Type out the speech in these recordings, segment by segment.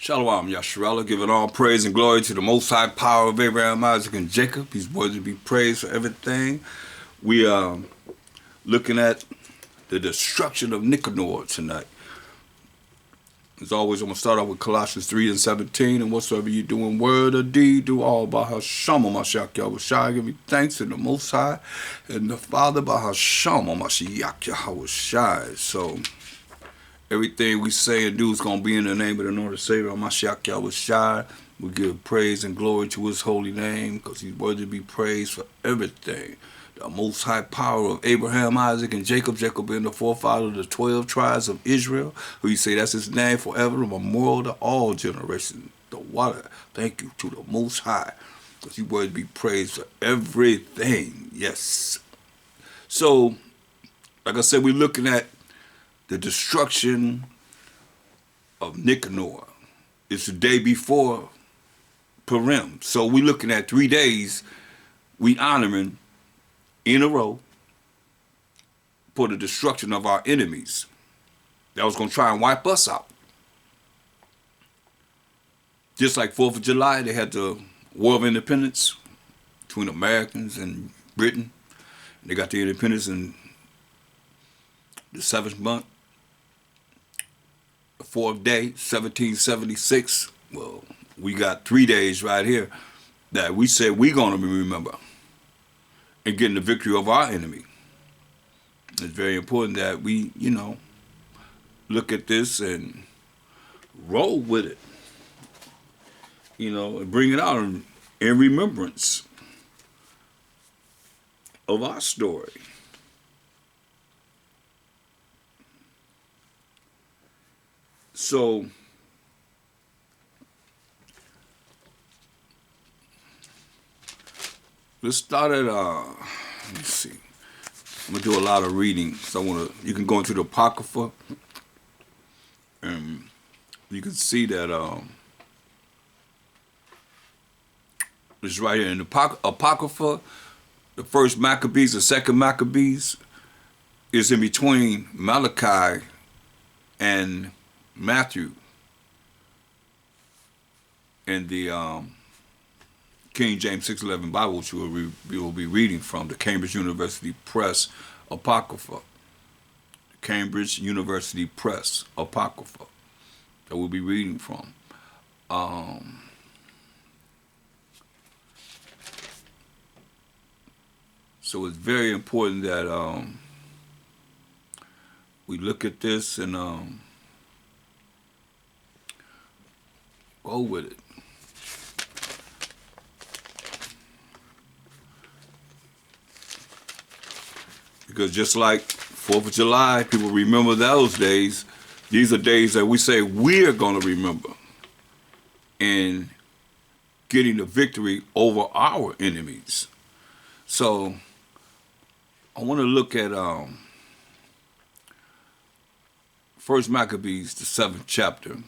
Shalom, Yasharallah, giving all praise and glory to the Most High power of Abraham, Isaac, and Jacob. He's worthy to be praised for everything. We are looking at the destruction of Nicanor tonight. As always, I'm going to start off with Colossians 3:17. And whatsoever you do in word or deed, do all by Hashem Mashiach Yahushai. Give me thanks to the Most High and the Father by Hashem Mashiach Yahushai. So, everything we say and do is going to be in the name of the Lord and Savior, Mashiach Yahushai. We give praise and glory to his holy name because he's worthy to be praised for everything. The most high power of Abraham, Isaac, and Jacob. Jacob being the forefather of the 12 tribes of Israel, who you say that's his name forever, a memorial to all generations. The water, thank you to the Most High because he's worthy to be praised for everything. Yes. So, like I said, we're looking at the destruction of Nicanor. It's the day before Purim. So we're looking at 3 days we honoring in a row for the destruction of our enemies that was going to try and wipe us out. Just like 4th of July, they had the War of Independence between Americans and Britain. They got the independence in the 7th month. The 4th day, 1776. Well, we got 3 days right here that we said we're going to remember and getting the victory over our enemy. It's very important that we, look at this and roll with it, and bring it out in remembrance of our story. So, let's start at, let's see. I'm going to do a lot of reading. So you can go into the Apocrypha and you can see that it's right here in the Apocrypha. The first Maccabees, the second Maccabees is in between Malachi and Matthew in the King James 611 Bible, which we will be reading from, the Cambridge University Press Apocrypha. The Cambridge University Press Apocrypha that we'll be reading from. So it's very important that we look at this and go with it. Because just like 4th of July, people remember those days. These are days that we say we're going to remember in getting the victory over our enemies. So I want to look at First Maccabees, the 7th chapter.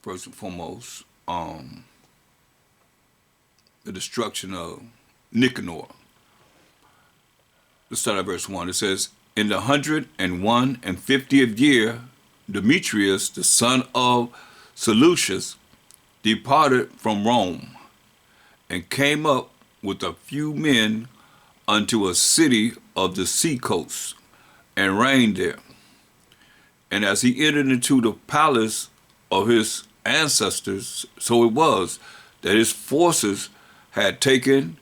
First and foremost, the destruction of Nicanor. Let's start at verse 1. It says, in the 150th year, Demetrius, the son of Seleucus, departed from Rome, and came up with a few men unto a city of the sea coast, and reigned there. And as he entered into the palace of his ancestors, so it was that his forces had taken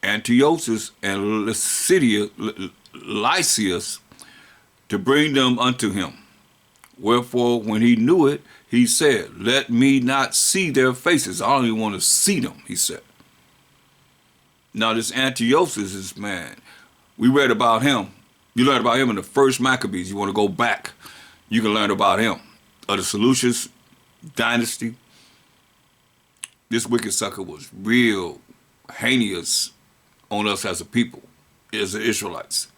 Antiochus and Lysias to bring them unto him. Wherefore, when he knew it, he said, let me not see their faces. I don't even want to see them, he said. Now this Antiochus is, man, we read about him. You learned about him in the first Maccabees. You want to go back, you can learn about him. Of the Seleucus dynasty. This wicked sucker was real heinous on us as a people, as the Israelites.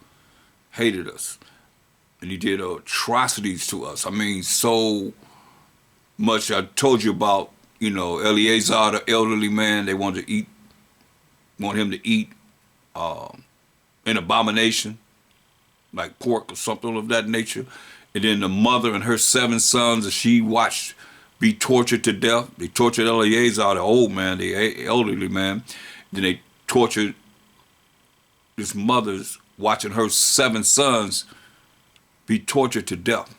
Hated us. And he did atrocities to us. I mean, so much. I told you about, Eleazar, the elderly man, they want him to eat an abomination, like pork or something of that nature. And then the mother and her 7 sons, she watched be tortured to death. They tortured Eleazar, the old man, the elderly man. Then they tortured his mother's, watching her 7 sons be tortured to death.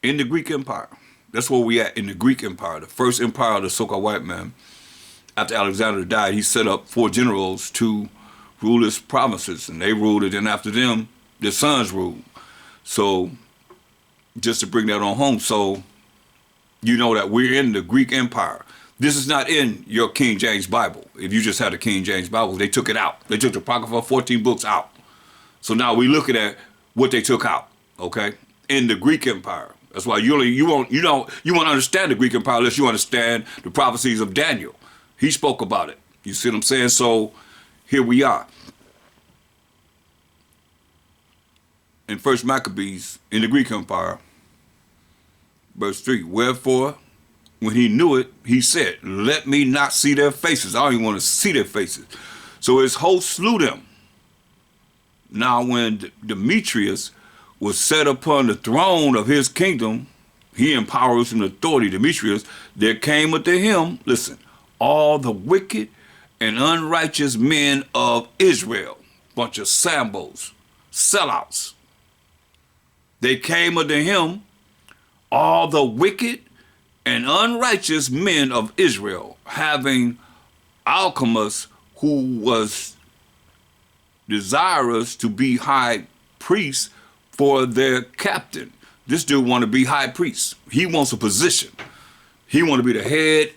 In the Greek Empire. That's where we at, in the Greek Empire, the first empire of the so-called white man. After Alexander died, he set up 4 generals to rule his provinces, and they ruled it, and after them, their sons ruled. So, just to bring that on home, so you know that we're in the Greek Empire. This is not in your King James Bible. If you just had a King James Bible, they took it out. They took the Apocrypha 14 books out. So now we're looking at what they took out, okay? In the Greek Empire. That's why you won't understand the Greek Empire unless you understand the prophecies of Daniel. He spoke about it. You see what I'm saying? So here we are. In 1 Maccabees, in the Greek Empire, verse 3, wherefore, when he knew it, he said, let me not see their faces. I don't even want to see their faces. So his host slew them. Now when Demetrius was set upon the throne of his kingdom, he empowers him authority, Demetrius, there came unto him, listen, all the wicked and unrighteous men of Israel, bunch of sambos, sellouts. They came unto him, all the wicked and unrighteous men of Israel, having Alchemus, who was desirous to be high priest for their captain. This dude want to be high priest. He wants a position. He want to be the head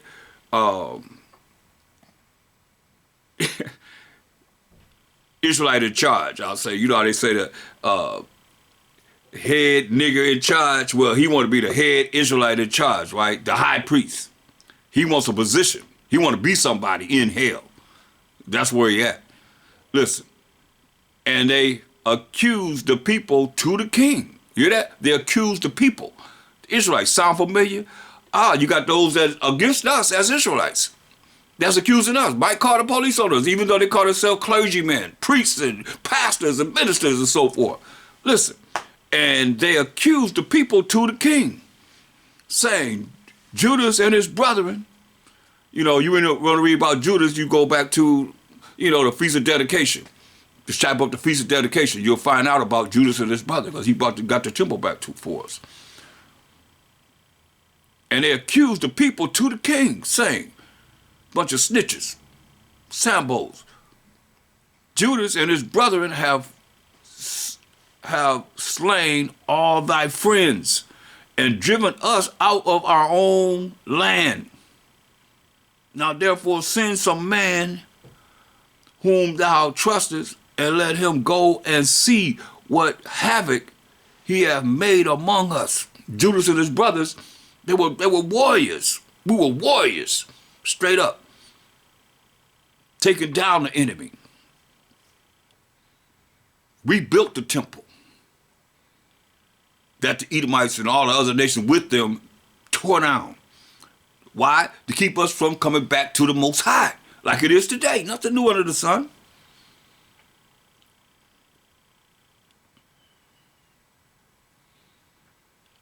Israelite in charge. I'll say, you know how they say the head nigger in charge? Well, he want to be the head Israelite in charge, right? The high priest. He wants a position. He want to be somebody in hell. That's where he at. Listen. And they accused the people to the king. You hear that? They accused the people. The Israelites, sound familiar? You got those that against us as Israelites. That's accusing us. Might call the police on us, even though they call themselves clergymen, priests and pastors and ministers and so forth. Listen, and they accused the people to the king, saying, Judas and his brethren, you know, you want to read about Judas, you go back to, you know, the Feast of Dedication. Just type up the Feast of Dedication. You'll find out about Judas and his brother, because he got the temple back for us. And they accused the people to the king, saying, bunch of snitches, sambos. Judas and his brethren have slain all thy friends and driven us out of our own land. Now therefore send some man whom thou trustest, and let him go and see what havoc he hath made among us. Judas and his brothers, they were warriors. We were warriors, straight up, taking down the enemy. We built the temple that the Edomites and all the other nations with them tore down. Why? To keep us from coming back to the Most High, like it is today. Nothing new under the sun.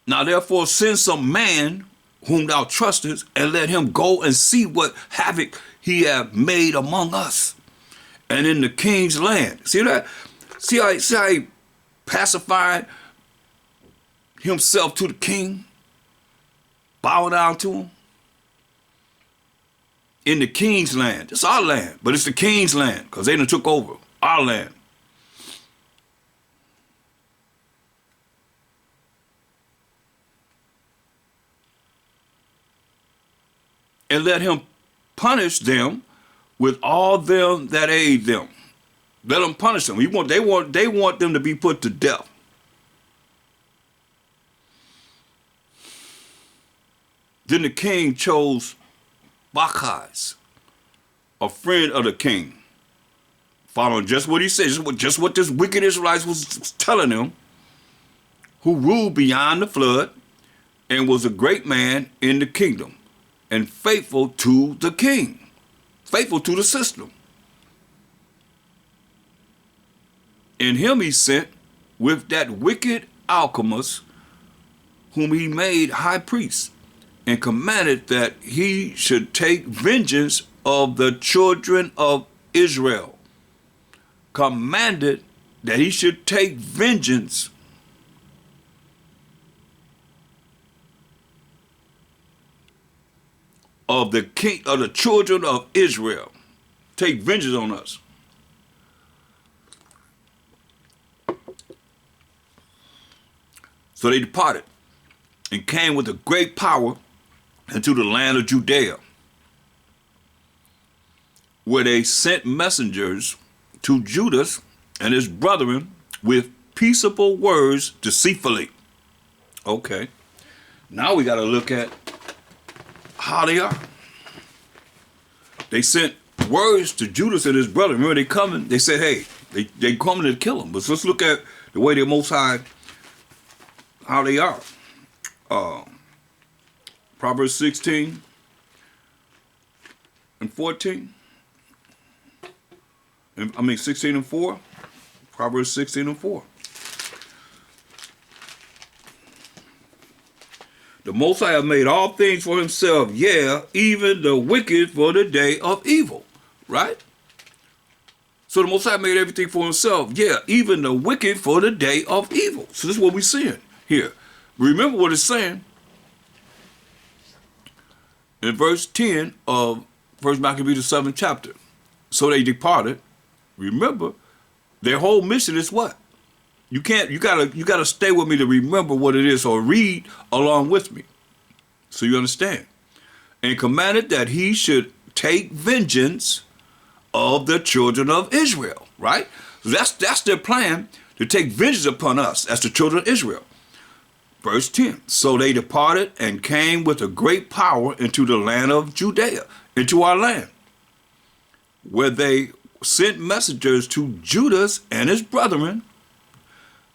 Now therefore send some man whom thou trustest, and let him go and see what havoc he hath made among us and in the king's land. See that? See how he pacified himself to the king, bow down to him? In the king's land. It's our land, but it's the king's land, because they done took over our land. And let him punish them with all them that aid them. Let them punish them. They want them to be put to death. Then the king chose Bacchus, a friend of the king, following just what he said, just what this wicked Israelites was telling him, who ruled beyond the flood and was a great man in the kingdom, and faithful to the king, faithful to the system. In him he sent with that wicked Alchemus, whom he made high priest, and commanded that he should take vengeance of the children of Israel. Commanded that he should take vengeance of the children of Israel. Take vengeance on us. So they departed and came with a great power into the land of Judea, where they sent messengers to Judas and his brethren with peaceable words deceitfully. Okay, now we got to look at how they are. They sent words to Judas and his brethren. Remember, they coming. They said, "Hey, they coming to kill him." But let's look at the way the Most High, how they are. Proverbs 16 and 14. 16 and 4. Proverbs 16 and 4. The Most High have made all things for himself, yeah, even the wicked for the day of evil. Right? So the Most High made everything for himself, yeah, even the wicked for the day of evil. So this is what we're seeing here. Remember what it's saying in verse 10 of 1 Maccabees, the 7th chapter. So they departed. Remember, their whole mission is what? You gotta stay with me to remember what it is, or read along with me so you understand. And commanded that he should take vengeance of the children of Israel. Right? So that's their plan, to take vengeance upon us as the children of Israel. Verse 10, so they departed and came with a great power into the land of Judea, into our land, where they sent messengers to Judas and his brethren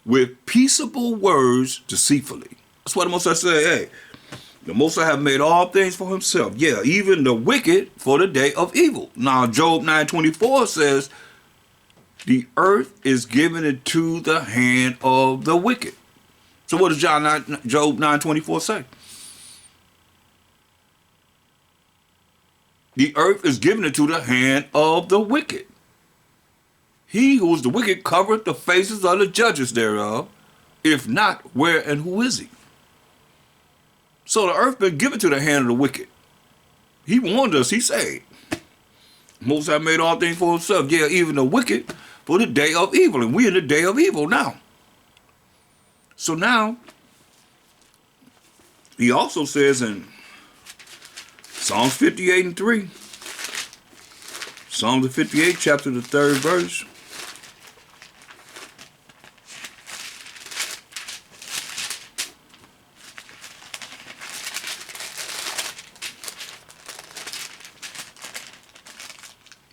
with peaceable words deceitfully. That's why the Most High said, hey, the Most High have made all things for himself. Yeah, even the wicked for the day of evil. Now, Job 9:24 says, the earth is given into the hand of the wicked. So what does Job 9:24 say? The earth is given into the hand of the wicked. He who is the wicked covereth the faces of the judges thereof. If not, where and who is he? So the earth been given to the hand of the wicked. He warned us, he said, Most High made all things for himself. Yeah, even the wicked for the day of evil. And we're in the day of evil now. So now, he also says in Psalms 58 and 3, Psalms 58, chapter the 3rd verse,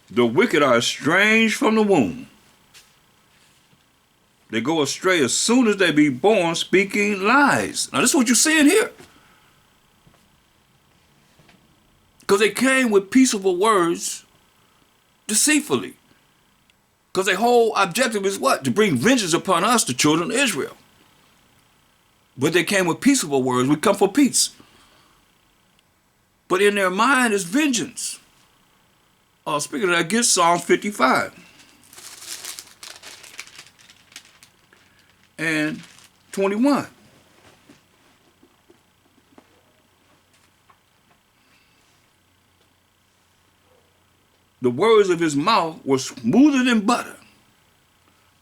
the wicked are estranged from the womb. They go astray as soon as they be born, speaking lies. Now, this is what you're seeing here. Because they came with peaceable words deceitfully. Because their whole objective is what? To bring vengeance upon us, the children of Israel. But they came with peaceable words. We come for peace. But in their mind is vengeance. Speaking of that, get Psalms 55. And 21. The words of his mouth were smoother than butter,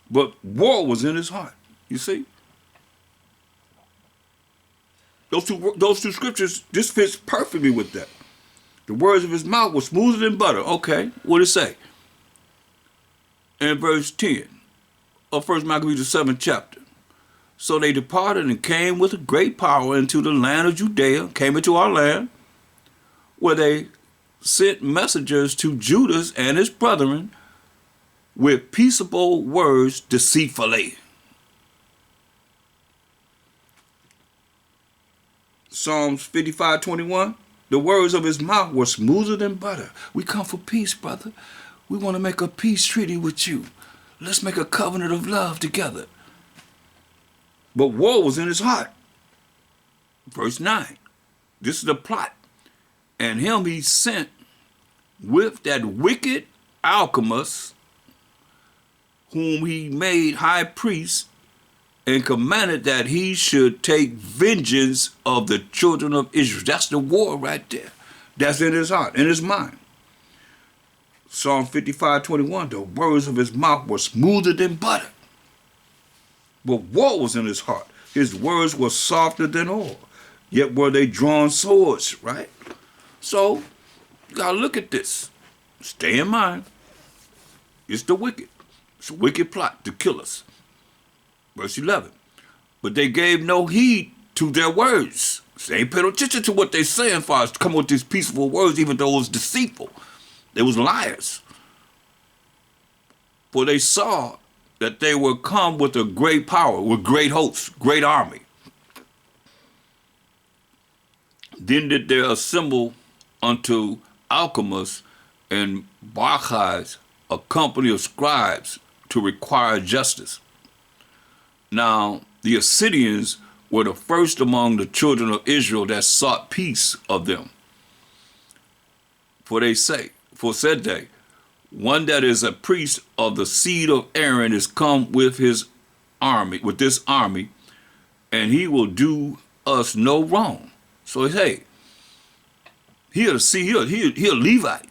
but war was in his heart. You see? Those two scriptures, this fits perfectly with that. The words of his mouth were smoother than butter. Okay, what does it say? In verse 10 of 1 Maccabees, the 7th chapter. So they departed and came with a great power into the land of Judea, came into our land, where they sent messengers to Judas and his brethren with peaceable words deceitfully. Psalms 55:21. The words of his mouth were smoother than butter. We come for peace, brother. We want to make a peace treaty with you. Let's make a covenant of love together. But war was in his heart. Verse 9. This is the plot. And him he sent with that wicked Alchemist, whom he made high priest, and commanded that he should take vengeance of the children of Israel. That's the war right there. That's in his heart, in his mind. Psalm 55:21, the words of his mouth were smoother than butter. But war was in his heart. His words were softer than oil. Yet were they drawn swords, right? So, you gotta look at this. Stay in mind. It's the wicked. It's a wicked plot to kill us. Verse 11. But they gave no heed to their words. So they ain't paid no attention to what they saying for us to come with these peaceful words, even though it was deceitful. They was liars. For they saw that they would come with a great power, with great hosts, great army. Then did they assemble unto Alchemus and Barchais, a company of scribes, to require justice. Now, the Assyrians were the first among the children of Israel that sought peace of them. For said they, one that is a priest of the seed of Aaron is come with his army, with this army, and he will do us no wrong. So hey, he a Levite.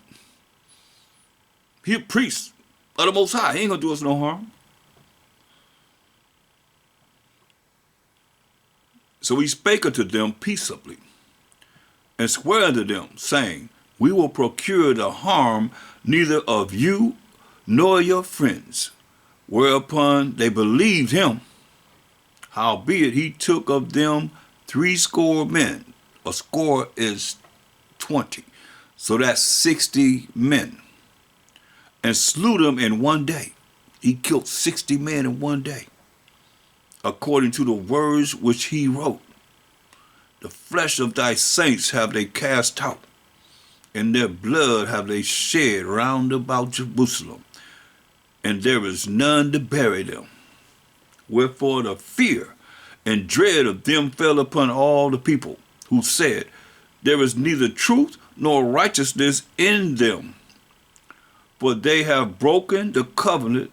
He a priest of the Most High. He ain't gonna do us no harm. So he spake unto them peaceably, and sware unto them, saying, we will procure the harm neither of you nor your friends. Whereupon they believed him. Howbeit he took of them 80 men. A score is 20. So that's 60 men. And slew them in one day. He killed 60 men in one day. According to the words which he wrote. The flesh of thy saints have they cast out, and their blood have they shed round about Jerusalem, and there is none to bury them. Wherefore the fear and dread of them fell upon all the people, who said, there is neither truth nor righteousness in them. For they have broken the covenant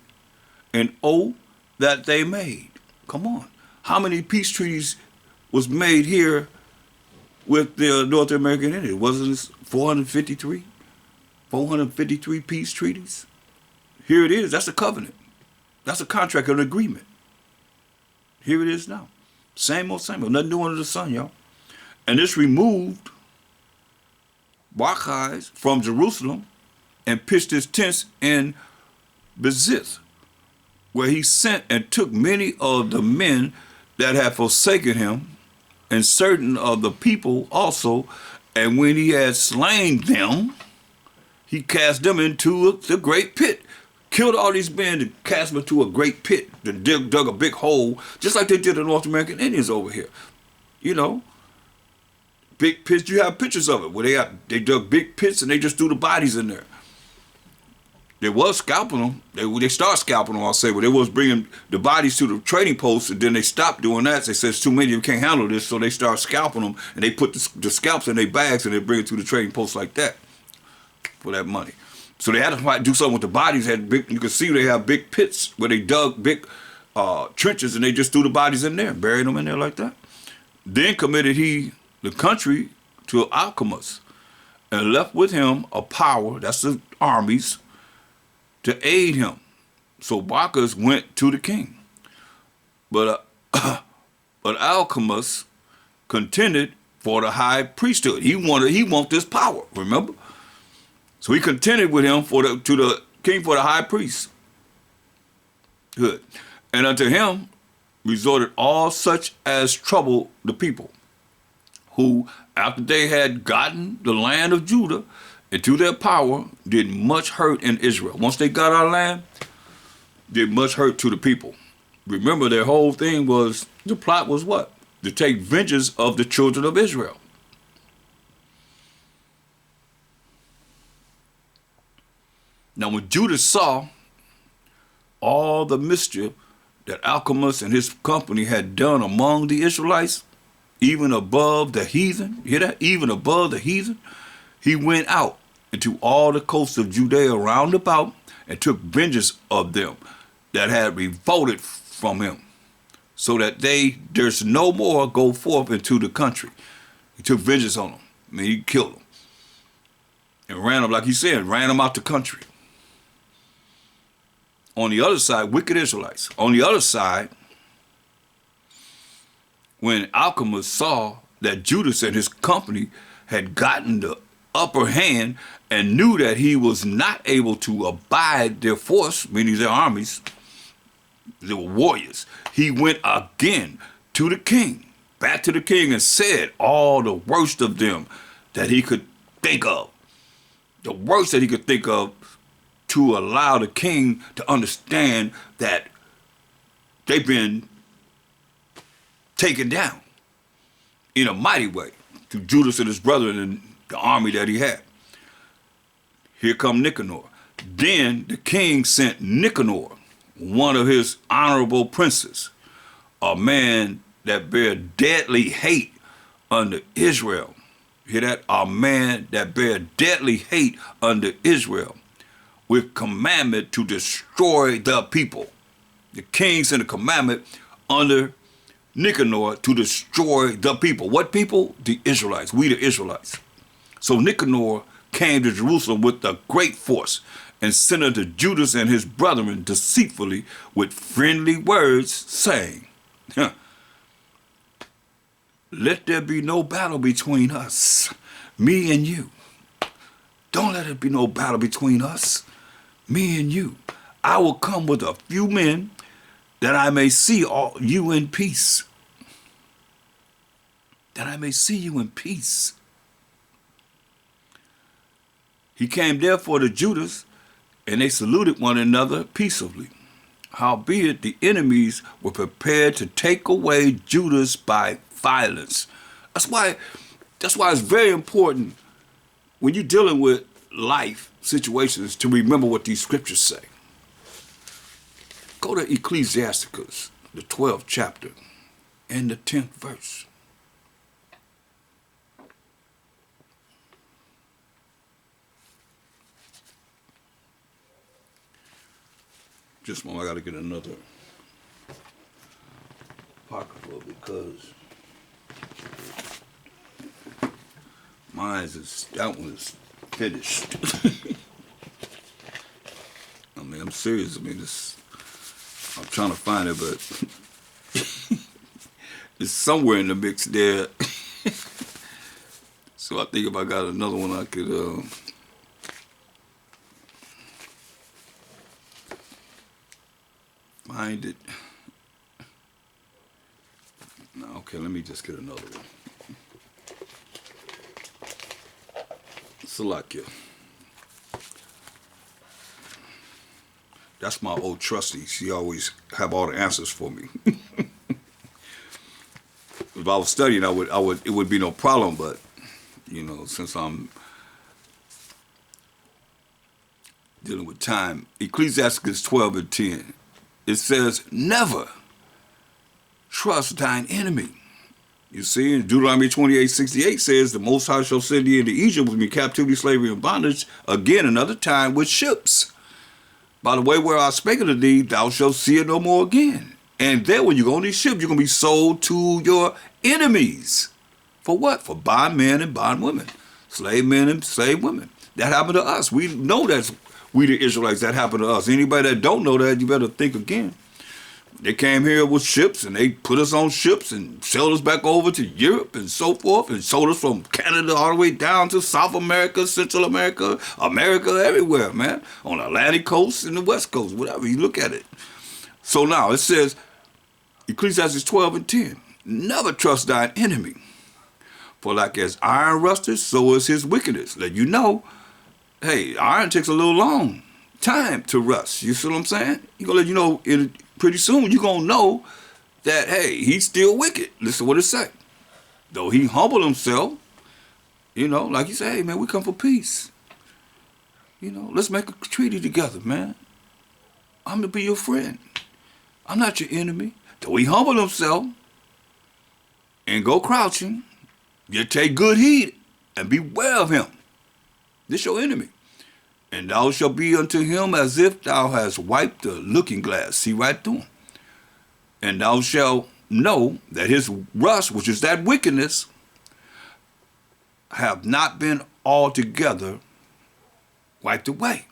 and oath that they made. Come on. How many peace treaties was made here with the North American Indians? Wasn't it 453? 453 peace treaties? Here it is. That's a covenant. That's a contract, an agreement. Here it is now. Same old, same old. Nothing new under the sun, y'all. And this removed Barchais from Jerusalem and pitched his tents in Bezith, where he sent and took many of the men that had forsaken him, and certain of the people also. And when he had slain them, he cast them into the great pit. Killed all these men and cast them into a great pit. Then dug a big hole, just like they did the North American Indians over here. You know, big pits. You have pictures of it where they dug big pits and they just threw the bodies in there. They was scalping them. They started scalping them, I'll say, but they was bringing the bodies to the trading posts, and then they stopped doing that. They said, it's too many, you can't handle this, so they started scalping them, and they put the scalps in their bags, and they bring it to the trading posts like that for that money. So they had to do something with the bodies. You can see they have big pits where they dug big trenches, and they just threw the bodies in there and buried them in there like that. Then committed he the country to Alchemus, and left with him a power, that's the armies, to aid him. So Barchais went to the king. But Alchemus contended for the high priesthood. He want this power, remember? So he contended with him to the king for the high priest. Good. And unto him resorted all such as troubled the people, who, after they had gotten the land of Judah into their power, did much hurt in Israel. Once they got our land, did much hurt to the people. Remember, their whole thing was, the plot was what? To take vengeance of the children of Israel. Now, when Judah saw all the mischief that Alchemus and his company had done among the Israelites, even above the heathen. Hear that? Even above the heathen. He went out into all the coasts of Judea round about and took vengeance of them that had revolted from him, so that they durst no more go forth into the country. He took vengeance on them. I mean, he killed them. And ran them, like he said, ran them out the country. On the other side, wicked Israelites. On the other side, when Alchemist saw that Judas and his company had gotten the upper hand and knew that he was not able to abide their force, meaning their armies, they were warriors, he went again to the king, back to the king, and said all the worst of them that he could think of. The worst that he could think of, to allow the king to understand that they've been taken down in a mighty way to Judas and his brethren and the army that he had. Here come Nicanor. Then the king sent Nicanor, one of his honorable princes, a man that bare deadly hate unto Israel. Hear that? A man that bare deadly hate unto Israel, with commandment to destroy the people. The king sent a commandment under Nicanor to destroy the people. What people? The Israelites. We the Israelites. So Nicanor came to Jerusalem with a great force and sent unto Judas and his brethren deceitfully with friendly words, saying, let there be no battle between us, me and you. Don't let it be no battle between us, me and you. I will come with a few men that I may see all you in peace. That I may see you in peace. He came therefore to Judas, and they saluted one another peaceably. Howbeit the enemies were prepared to take away Judas by violence. That's why it's very important when you're dealing with life situations to remember what these scriptures say. Go to Ecclesiasticus, the 12th chapter, and the 10th verse. Just a moment, I gotta get another pocketful because that one is finished. I mean, I'm serious. I mean, I'm trying to find it, but it's somewhere in the mix there. So I think if I got another one, I could find it. No, okay, let me just get another one. Salakia. That's my old trustee. She always have all the answers for me. If I was studying, it would be no problem. But you know, since I'm dealing with time, Ecclesiastes 12 and 10, it says, "Never trust thine enemy." You see, in Deuteronomy 28:68 says, "The Most High shall send thee into Egypt with me captivity, slavery, and bondage, again another time with ships. By the way where I spake unto thee, thou shalt see it no more again. And there when you go on these ships, you're going to be sold to your enemies." For what? For bondmen and bondwomen, slave men and slave women. That happened to us. We know that's we the Israelites. That happened to us. Anybody that don't know that, you better think again. They came here with ships, and they put us on ships and sailed us back over to Europe and so forth, and sold us from Canada all the way down to South America, Central America, America, everywhere, man. On the Atlantic coast and the West coast, whatever, you look at it. So now it says, Ecclesiastes 12 and 10, "Never trust thine enemy, for like as iron rusteth, so is his wickedness." Let you know, hey, iron takes a little long time to rust. You see what I'm saying? You're going to let you know pretty soon you're going to know that, hey, he's still wicked. Listen to what it say. Though he humbled himself, you know, like he said, hey, man, we come for peace. You know, let's make a treaty together, man. I'm going to be your friend. I'm not your enemy. Though he humbled himself, and go crouching, you take good heed and beware of him. This your enemy. And thou shalt be unto him as if thou hast wiped a looking glass. See right through him. And thou shalt know that his rust, which is that wickedness, have not been altogether wiped away.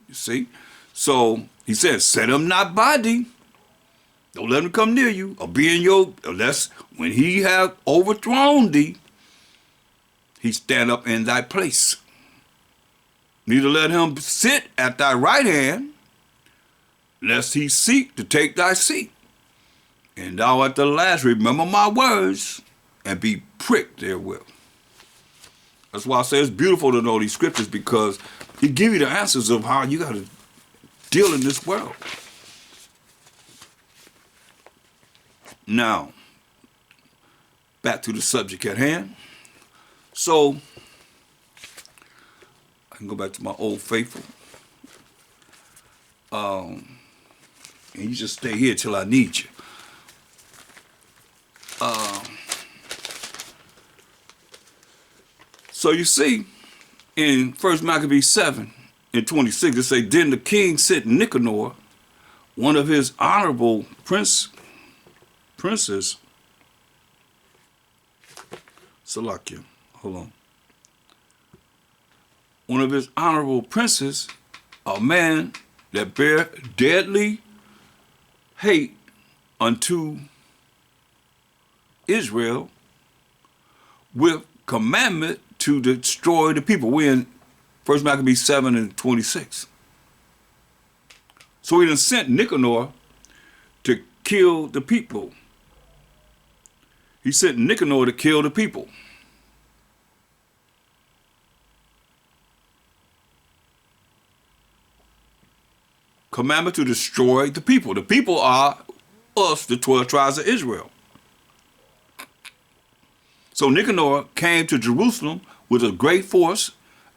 You see? So he says, set him not by thee. Don't let him come near you, or be in your, unless when he have overthrown thee, he stand up in thy place. Neither let him sit at thy right hand, lest he seek to take thy seat. And thou at the last remember my words, and be pricked therewith. That's why I say it's beautiful to know these scriptures, because he give you the answers of how you got to deal in this world. Now, back to the subject at hand. So, I can go back to my old faithful. And you just stay here till I need you. So you see, in 1 Maccabees 7 and 26, it say, then the king sent Nicanor, one of his honorable princes, Salakia, hold on. One of his honorable princes, a man that bear deadly hate unto Israel, with commandment to destroy the people. We're in 1 Maccabees 7 and 26. So he done sent Nicanor to kill the people. He sent Nicanor to kill the people. Commandment to destroy the people. The people are us, the 12 tribes of Israel. So Nicanor came to Jerusalem with a great force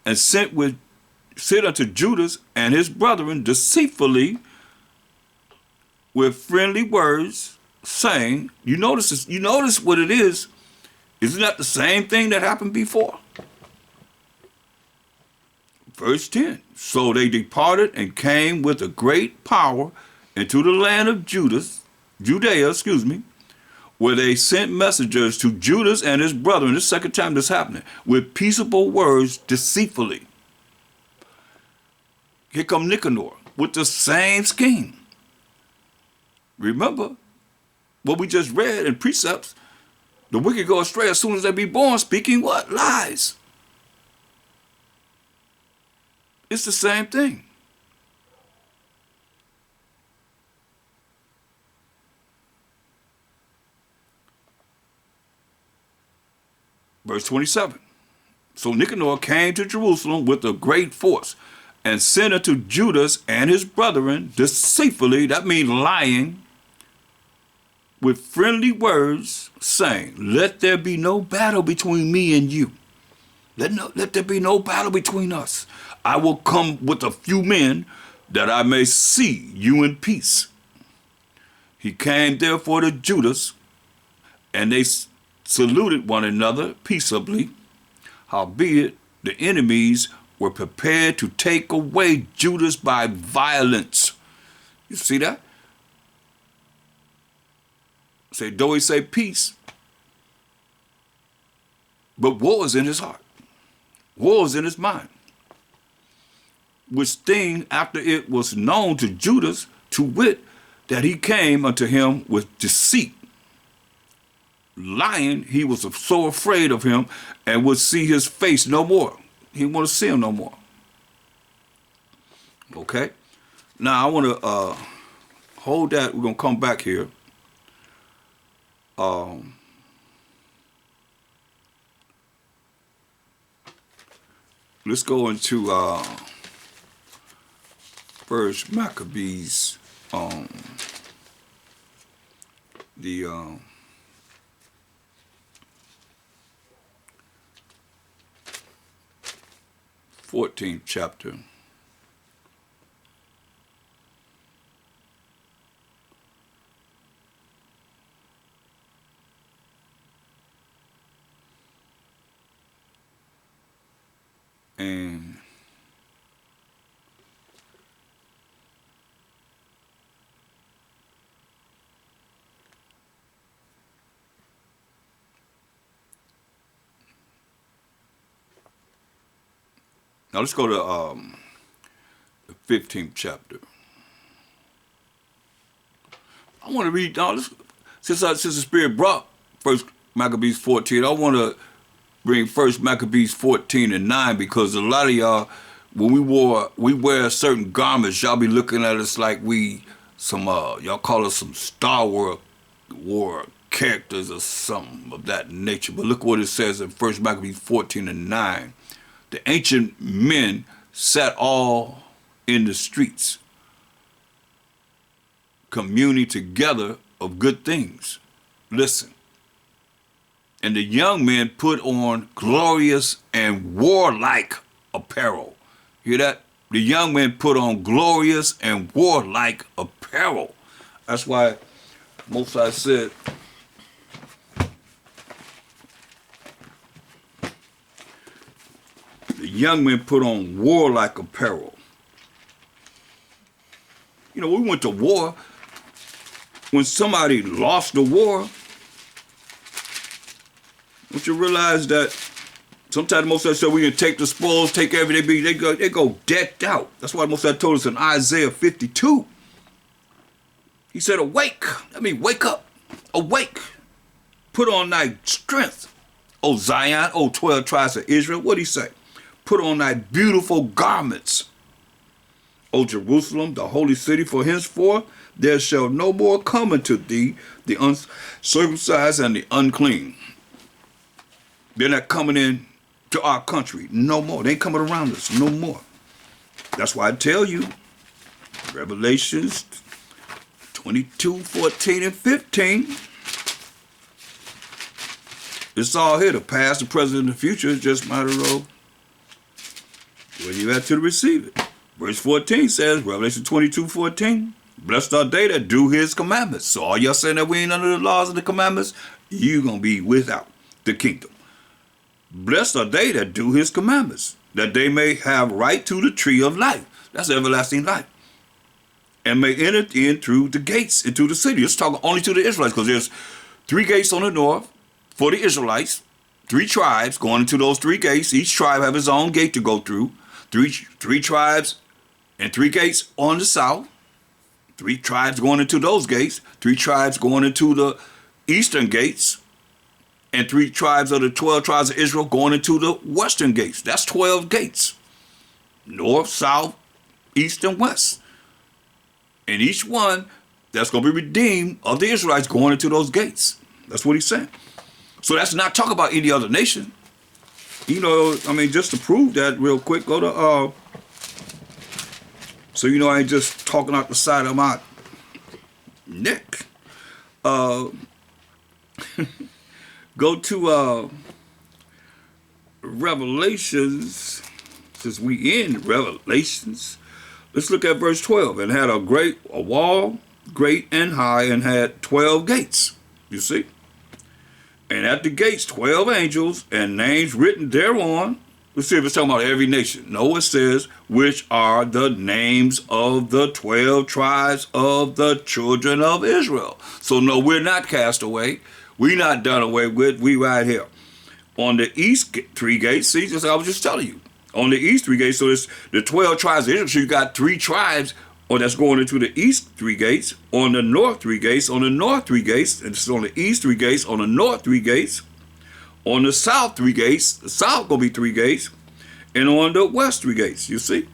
and sent unto Judas and his brethren deceitfully with friendly words, saying, you notice what it is. Isn't that the same thing that happened before? Verse 10. So they departed and came with a great power into the land of Judea, where they sent messengers to Judas and his brethren. This second time this happening, with peaceable words deceitfully. Here come Nicanor with the same scheme. Remember what we just read in precepts. The wicked go astray as soon as they be born, speaking what? Lies. It's the same thing. Verse 27. So Nicanor came to Jerusalem with a great force and sent unto Judas and his brethren deceitfully, that means lying, with friendly words, saying, let there be no battle between me and you. Let there be no battle between us. I will come with a few men that I may see you in peace. He came therefore to Judas, and they saluted one another peaceably. Howbeit, the enemies were prepared to take away Judas by violence. You see that? Say, though he say peace, but war is in his heart. War is in his mind. Which thing, after it was known to Judas, to wit, that he came unto him with deceit. Lying, he was so afraid of him and would see his face no more. He didn't want to see him no more. Okay? Now, I want to hold that. We're going to come back here. Let's go into First Maccabees, the 14th chapter. And now let's go to the 15th chapter. I want to read now. Since the Spirit brought First Maccabees 14, I want to bring First Maccabees 14:9 because a lot of y'all, when we wear certain garments, y'all be looking at us like we some y'all call us some Star War characters or something of that nature. But look what it says in First Maccabees 14:9. The ancient men sat all in the streets, communing together of good things. Listen. And the young men put on glorious and warlike apparel. Hear that? The young men put on glorious and warlike apparel. That's why Moses said, the young men put on warlike apparel. You know, we went to war. When somebody lost the war, don't you realize that sometimes Moses said we can take the spoils, take everything, they go decked out. That's why Moses told us in Isaiah 52. He said, awake. I mean, wake up. Awake. Put on thy strength, O Zion, O 12 tribes of Israel. What'd he say? Put on thy beautiful garments, O Jerusalem, the holy city, for henceforth there shall no more come unto thee the uncircumcised and the unclean. They're not coming in to our country no more. They ain't coming around us no more. That's why I tell you, Revelations 22:14 and 15. It's all here. The past, the present, and the future. It's just a matter of where you at to receive it. Verse 14 says, Revelation 22:14. Blessed are they that do his commandments. So all y'all saying that we ain't under the laws and the commandments, you gonna be without the kingdom. Blessed are they that do his commandments, that they may have right to the tree of life. That's everlasting life. And may enter in through the gates into the city. It's talking only to the Israelites because there's 3 gates on the north for the Israelites, 3 tribes going into those 3 gates. Each tribe have his own gate to go through. 3 tribes and 3 gates on the south. 3 tribes going into those gates. 3 tribes going into the eastern gates. And 3 tribes of the 12 tribes of Israel going into the western gates. That's 12 gates. North, south, east, and west. And each one that's going to be redeemed of the Israelites going into those gates. That's what he's saying. So that's not talking about any other nation. You know, I mean, just to prove that real quick, go to, so you know I ain't just talking out the side of my neck. Go to Revelations, since we in Revelations. Let's look at verse 12. And had a wall, great and high, and had 12 gates. You see? And at the gates, 12 angels, and names written thereon. Let's see if it's talking about every nation. No, it says, which are the names of the 12 tribes of the children of Israel. So no, we're not cast away. We're not done away with. We right here. On the east 3 gates, see, just I was just telling you. On the east 3 gates, so it's the 12 tribes of Israel. So you got 3 tribes, or that's going into the east 3 gates. On the north 3 gates. On the north 3 gates. And it's on the east 3 gates. On the north 3 gates. On the south 3 gates. The south gonna be 3 gates. And on the west 3 gates. You see?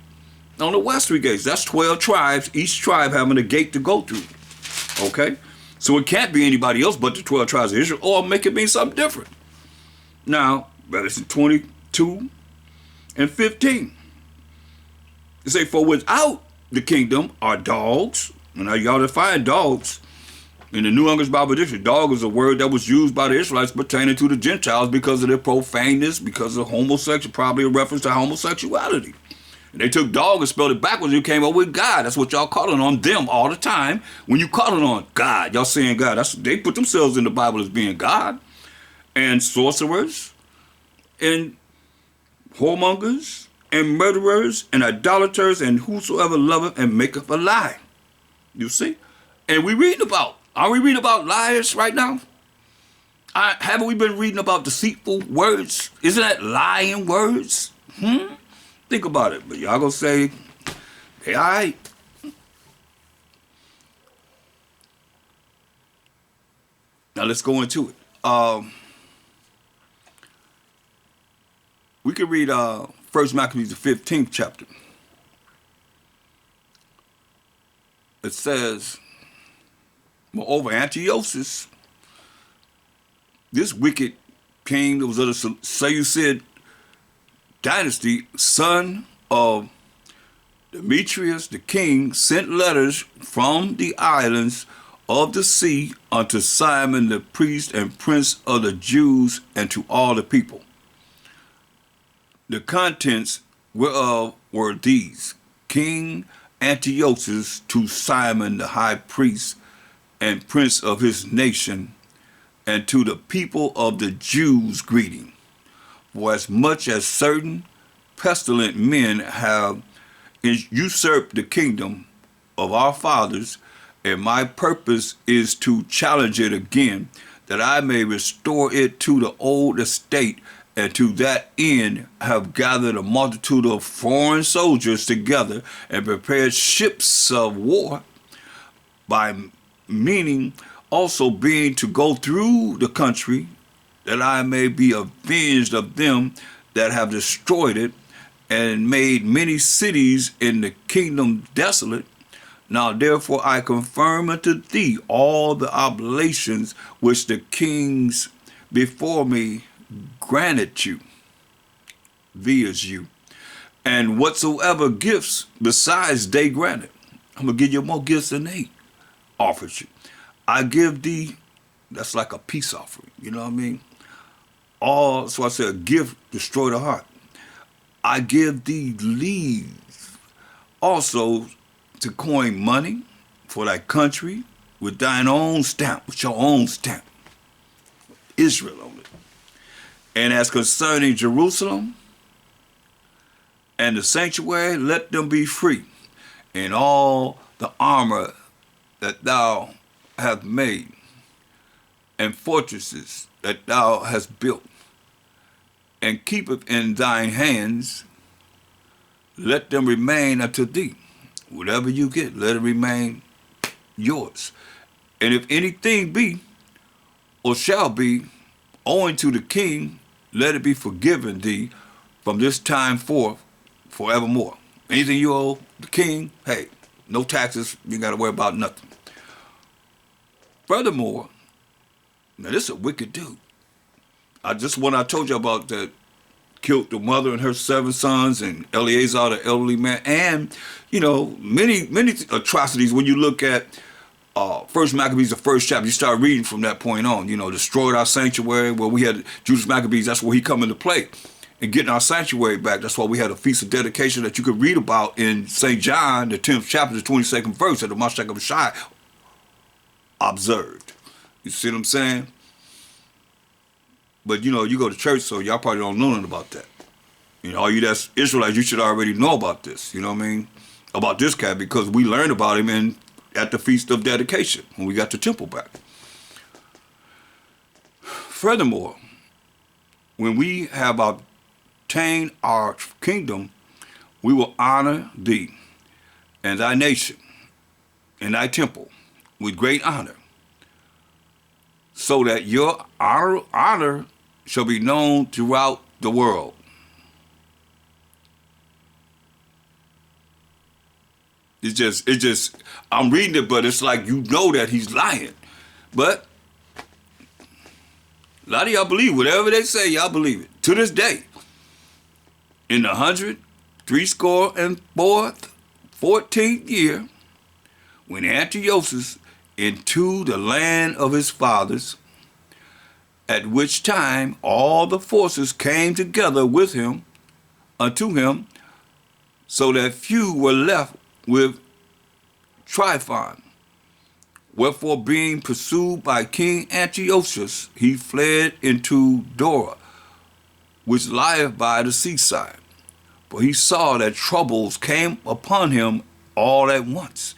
On the west 3 gates. That's 12 tribes. Each tribe having a gate to go through. Okay? So it can't be anybody else but the 12 tribes of Israel, or make it mean something different. Now, Revelation 22 and 15. It say, for without the kingdom are dogs. And now y'all define dogs. In the New English Bible Dictionary, dog is a word that was used by the Israelites pertaining to the Gentiles because of their profaneness, because of homosexuality, probably a reference to homosexuality. And they took dog and spelled it backwards. You came up with God. That's what y'all calling on them all the time. When you calling on God, y'all saying God. They put themselves in the Bible as being God. And sorcerers and whoremongers and murderers, and idolaters, and whosoever loveth and maketh a lie. You see? And are we reading about liars right now? Haven't we been reading about deceitful words? Isn't that lying words? Think about it. But y'all gonna say, hey, all right. Now let's go into it. We can read 1 Maccabees, the 15th chapter. It says, moreover, Antiochus, this wicked king that was of the Seleucid dynasty, son of Demetrius the king, sent letters from the islands of the sea unto Simon the priest and prince of the Jews, and to all the people. The contents whereof were these: King Antiochus to Simon the high priest and prince of his nation, and to the people of the Jews greeting. For as much as certain pestilent men have usurped the kingdom of our fathers, and my purpose is to challenge it again, that I may restore it to the old estate, and to that end have gathered a multitude of foreign soldiers together, and prepared ships of war, by meaning also being to go through the country, that I may be avenged of them that have destroyed it, and made many cities in the kingdom desolate. Now therefore I confirm unto thee all the oblations which the kings before me granted you, thee as you, and whatsoever gifts besides they granted. I'm going to give you more gifts than they offered you. I give thee, that's like a peace offering, you know what I mean? So I said, a gift destroy the heart. I give thee leave also to coin money for thy country with thine own stamp, with your own stamp, Israel on it. And as concerning Jerusalem and the sanctuary, let them be free, and all the armor that thou hast made, and fortresses that thou hast built, and keepeth in thine hands, let them remain unto thee. Whatever you get, let it remain yours. And if anything be, or shall be, owing to the king, let it be forgiven thee from this time forth forevermore. Anything you owe the king, hey, no taxes, you got to worry about nothing. Furthermore, now this is a wicked dude. When I told you about that, killed the mother and her 7 sons, and Eleazar, the elderly man, and, many atrocities. When you look at First Maccabees, the first chapter, you start reading from that point on, destroyed our sanctuary, where we had Judas Maccabees, that's where he come into play, and getting our sanctuary back. That's why we had a feast of dedication that you could read about in St. John, the 10th chapter, the 22nd verse, that the Mashiach of Shai observed. You see what I'm saying? But, you go to church, so y'all probably don't know nothing about that. All you that's Israelites, you should already know about this, you know what I mean? About this cat, because we learned about him at the Feast of Dedication, when we got the temple back. Furthermore, when we have obtained our kingdom, we will honor thee and thy nation and thy temple with great honor, so that your honor shall be known throughout the world. It's just, I'm reading it, but it's like that he's lying. But a lot of y'all believe whatever they say, y'all believe it. To this day, in the 114th year, when Antiochus into the land of his fathers, at which time all the forces came together with him unto him, so that few were left with Tryphon. Wherefore, being pursued by King Antiochus, he fled into Dora, which lieth by the seaside. For he saw that troubles came upon him all at once,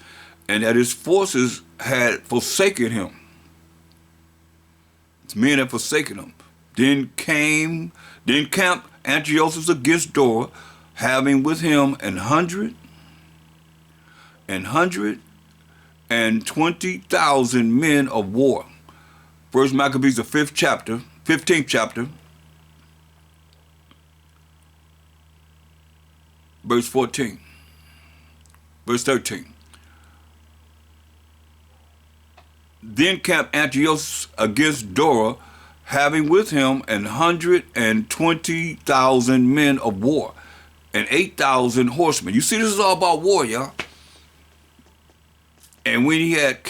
and that his forces had forsaken him. His men had forsaken him. Then camped Antiochus against Dora, having with him 120,000 men of war. First Maccabees, the 15th chapter, verse 14, verse 13. Then camped Antiochus against Dora, having with him 120,000 men of war and 8,000 horsemen. You see, this is all about war, y'all. And when he had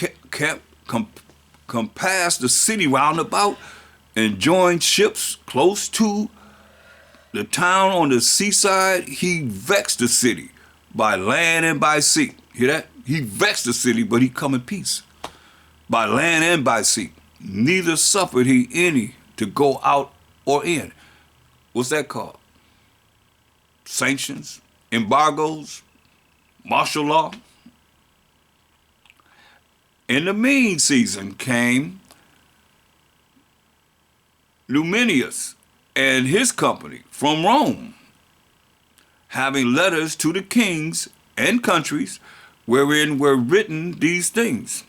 compassed the city round about and joined ships close to the town on the seaside, he vexed the city by land and by sea. Hear that? He vexed the city, but he come in peace. By land and by sea. Neither suffered he any to go out or in. What's that called? Sanctions, embargoes, martial law. In the mean season came Numenius and his company from Rome, having letters to the kings and countries wherein were written these things.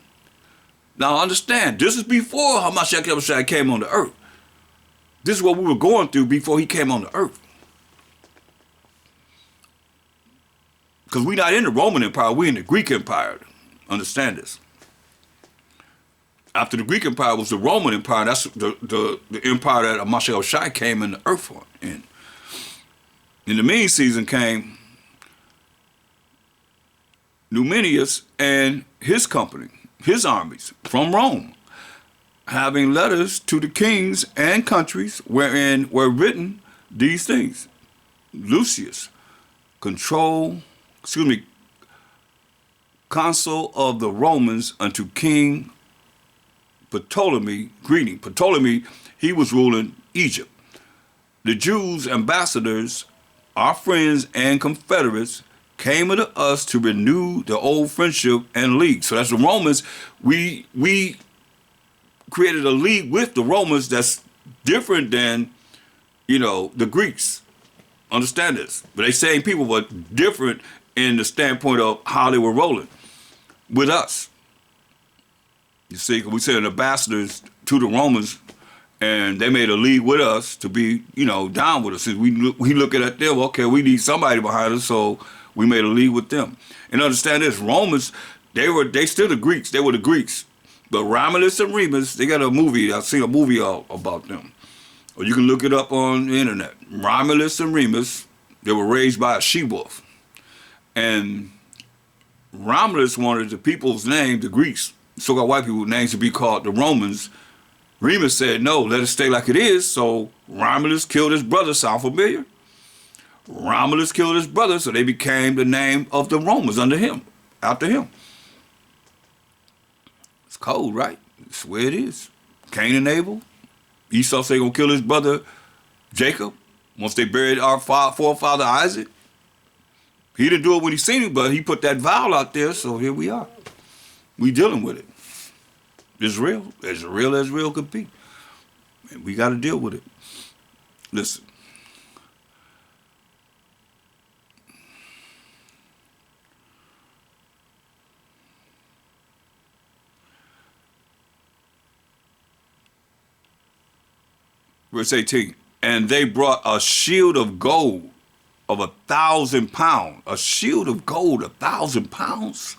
Now understand, this is before Hamashiach came on the earth. This is what we were going through before he came on the earth. Because we're not in the Roman Empire, we're in the Greek Empire. Understand this. After the Greek Empire was the Roman Empire. That's the empire that Hamashiach came in the earth in. In the mean season came Numenius and his company, his armies from Rome, having letters to the kings and countries wherein were written these things. Lucius, consul of the Romans, unto King Ptolemy, greeting. Ptolemy, he was ruling Egypt. The Jews, ambassadors, our friends and confederates, came unto us to renew the old friendship and league. So that's the Romans. We created a league with the Romans that's different than, the Greeks. Understand this. But they same people, but different in the standpoint of how they were rolling with us. You see, we sent ambassadors to the Romans, and they made a league with us to be, down with us. Since we looking at them, okay, we need somebody behind us, so we made a league with them. And understand this, Romans, they still the Greeks. They were the Greeks. But Romulus and Remus, they got a movie. I've seen a movie about them. Or you can look it up on the internet. Romulus and Remus, they were raised by a she-wolf. And Romulus wanted the people's name, the Greeks, so-called white people's names, to be called the Romans. Remus said, no, let it stay like it is. So Romulus killed his brother. Sound familiar? Romulus killed his brother, so they became the name of the Romans after him. It's cold, right? It's the way it is. Cain and Abel. Esau said he gonna kill his brother Jacob once they buried our forefather Isaac. He didn't do it when he seen him, but he put that vow out there, so here we are. We dealing with it. It's real. As real could be. And we got to deal with it. Listen. Verse 18. And they brought a shield of gold of 1,000 pounds. A shield of gold, 1,000 pounds?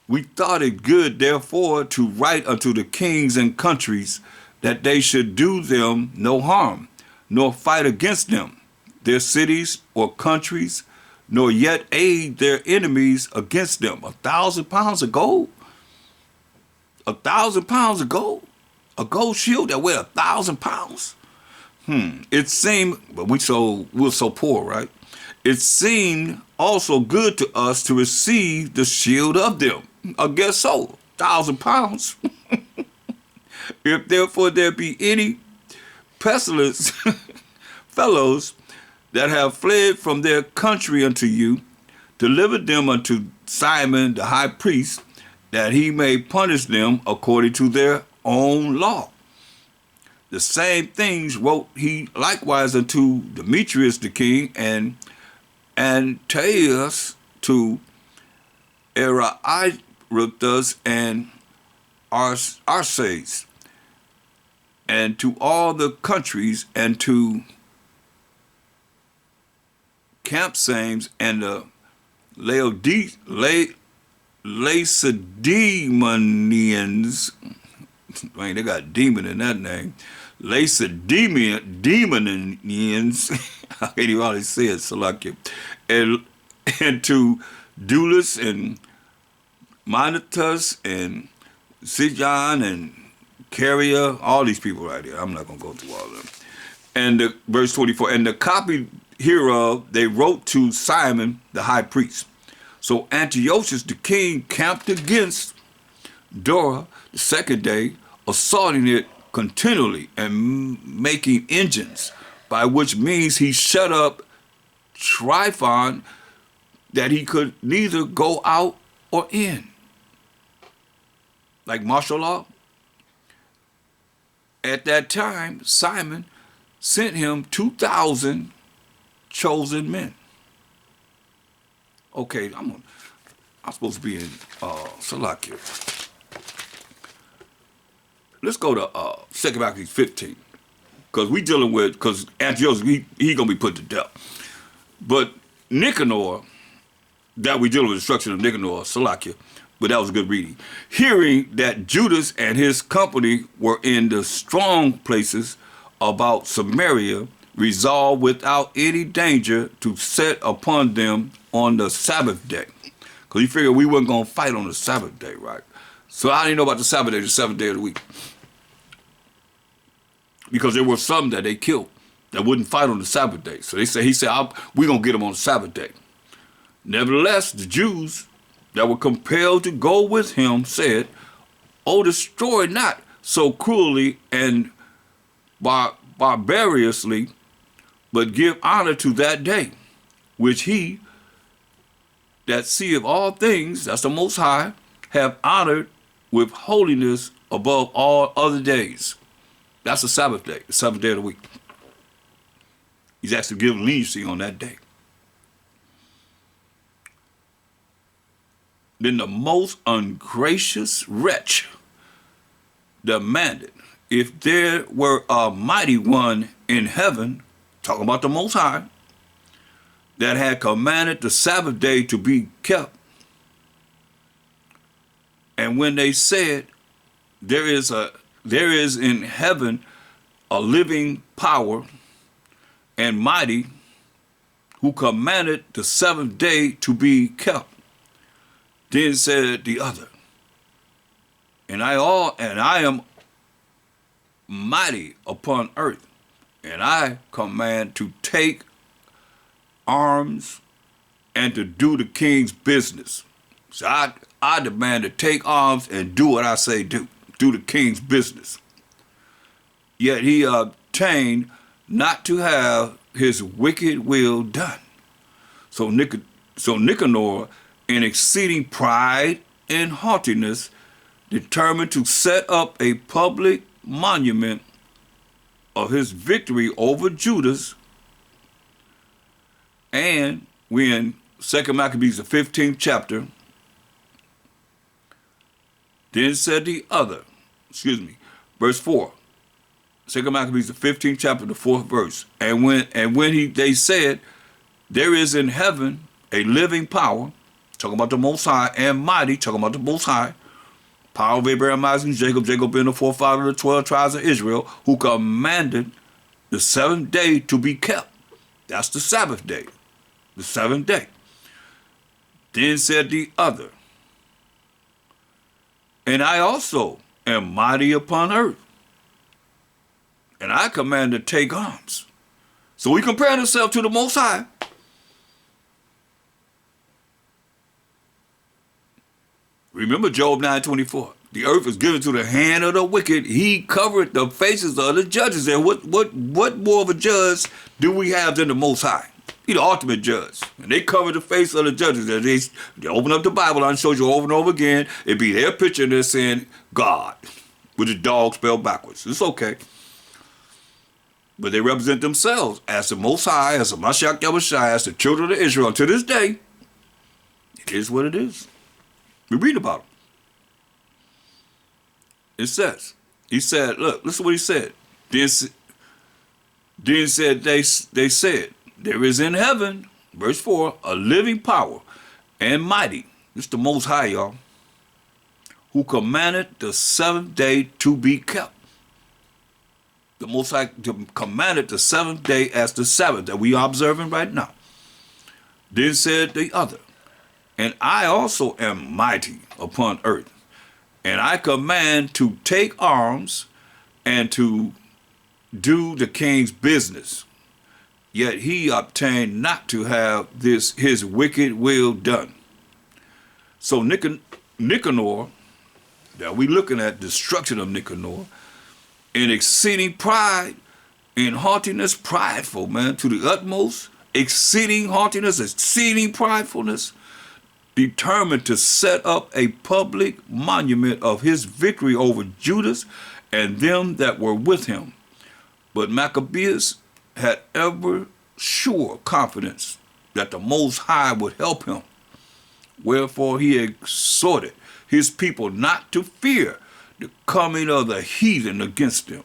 We thought it good, therefore, to write unto the kings and countries that they should do them no harm, nor fight against them, their cities or countries, nor yet aid their enemies against them. 1,000 pounds of gold? 1,000 pounds of gold? A gold shield that weighed 1,000 pounds? It seemed, but we were so poor, right? It seemed also good to us to receive the shield of them. I guess so, 1,000 pounds. If therefore there be any pestilence, fellows, that have fled from their country unto you, deliver them unto Simon the high priest, that he may punish them according to their own law. The same things wrote he likewise unto Demetrius the king, and Antaius to Eraithus and Arsaces, and to all the countries, and to Campsames and the Lacedaemonians. Man, they got demon in that name. Lacedaemonians. I can't even hardly say it, Salakia. And to Dulis and Monitus and Sijon and Carrier, all these people right here. I'm not going to go through all of them. And verse 24, and the copy hereof they wrote to Simon the high priest. So Antiochus the king camped against Dora the second day, assaulting it continually and making engines, by which means he shut up Tryphon, that he could neither go out or in. Like martial law. At that time, Simon sent him 2,000 chosen men. Okay, I'm supposed to be in Salakia. Let's go to 2 Maccabees 15, because we dealing with, because Antiochus, he gonna be put to death. But Nicanor, that we dealing with the destruction of Nicanor, Salakia, but that was a good reading. Hearing that Judas and his company were in the strong places about Samaria, resolved without any danger to set upon them on the Sabbath day. Because he figured we weren't going to fight on the Sabbath day, right? So I didn't know about the Sabbath day, the seventh day of the week. Because there were some that they killed that wouldn't fight on the Sabbath day. So he said, we're going to get them on the Sabbath day. Nevertheless, the Jews that were compelled to go with him said, "Oh, destroy not so cruelly and barbarously, but give honor to that day, which he that seeth all things," that's the Most High, "have honored with holiness above all other days." That's the Sabbath day, the seventh day of the week. He's actually giving leniency on that day. Then the most ungracious wretch demanded, if there were a mighty one in heaven, talking about the Most High, that had commanded the Sabbath day to be kept. And when they said, there is in heaven a living power and mighty, who commanded the seventh day to be kept. Then said the other, and I am mighty upon earth, and I command to take arms and to do the king's business. So I demand to take arms and do what I say do the king's business. Yet he obtained not to have his wicked will done. So Nicanor, in exceeding pride and haughtiness, determined to set up a public monument of his victory over Judas. And we in 2 Maccabees, the 15th chapter, then said the other, verse 4. 2 Maccabees, the 15th chapter, the 4th verse. And when they said, there is in heaven a living power, talking about the Most High, and mighty, talking about the Most High, power of Abraham, Isaac, and Jacob being the forefather of the 12 tribes of Israel, who commanded the seventh day to be kept. That's the Sabbath day, the seventh day. Then said the other, and I also am mighty upon earth, and I command to take arms. So we compared ourselves to the Most High. Remember Job 9:24. the earth is given to the hand of the wicked. He covered the faces of the judges. And what more of a judge do we have than the Most High? He the ultimate judge. And they cover the face of the judges. They open up the Bible and show you over and over again. It be their picture and they're saying God, with the dog spelled backwards. It's okay. But they represent themselves as the Most High, as the Mashiach Yahushua, as the children of Israel. To this day, it is what it is. We read about them. It says, he said, look, listen to what he said. Then said they said, there is in heaven, verse 4, a living power and mighty. It's the Most High, y'all, who commanded the seventh day to be kept. The Most High commanded the seventh day as the Sabbath that we are observing right now. Then said the other, and I also am mighty upon earth, and I command to take arms and to do the king's business. Yet he obtained not to have his wicked will done. So Nicanor, that we looking at destruction of Nicanor, in exceeding pride, in haughtiness, prideful, man, to the utmost, exceeding haughtiness, exceeding pridefulness, determined to set up a public monument of his victory over Judas and them that were with him. But Maccabeus had ever sure confidence that the Most High would help him. Wherefore he exhorted his people not to fear the coming of the heathen against them,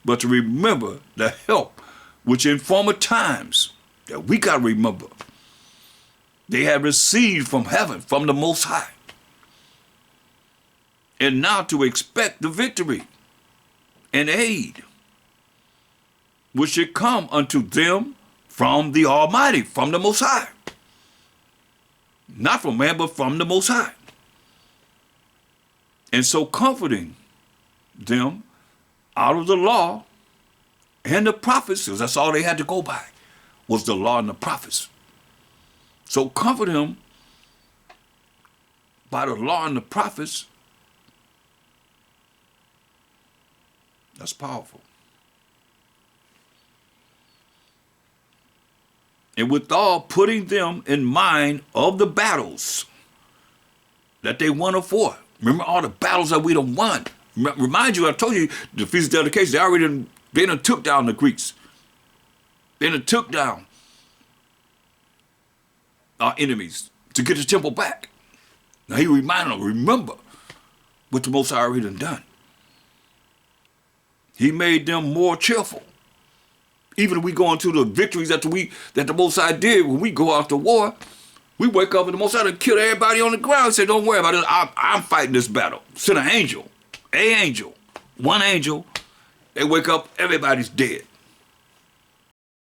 but to remember the help which in former times, that we got to remember, they had received from heaven, from the Most High. And now to expect the victory and aid which should come unto them from the Almighty, from the Most High. Not from man, but from the Most High. And so comforting them out of the law and the prophets, because that's all they had to go by, was the law and the prophets. So comfort him by the law and the prophets. That's powerful. And withal putting them in mind of the battles that they won afore. Remember all the battles that we done won. Remind you, I told you, the Feast of Dedication, they done took down the Greeks. They done took down our enemies to get the temple back. Now he reminded them, remember what the Most High already done. He made them more cheerful. Even if we go into the victories that the Most High did, when we go out to war, we wake up and the Most High kill everybody on the ground and say, don't worry about it, I'm fighting this battle. Send an angel, one angel, they wake up, everybody's dead.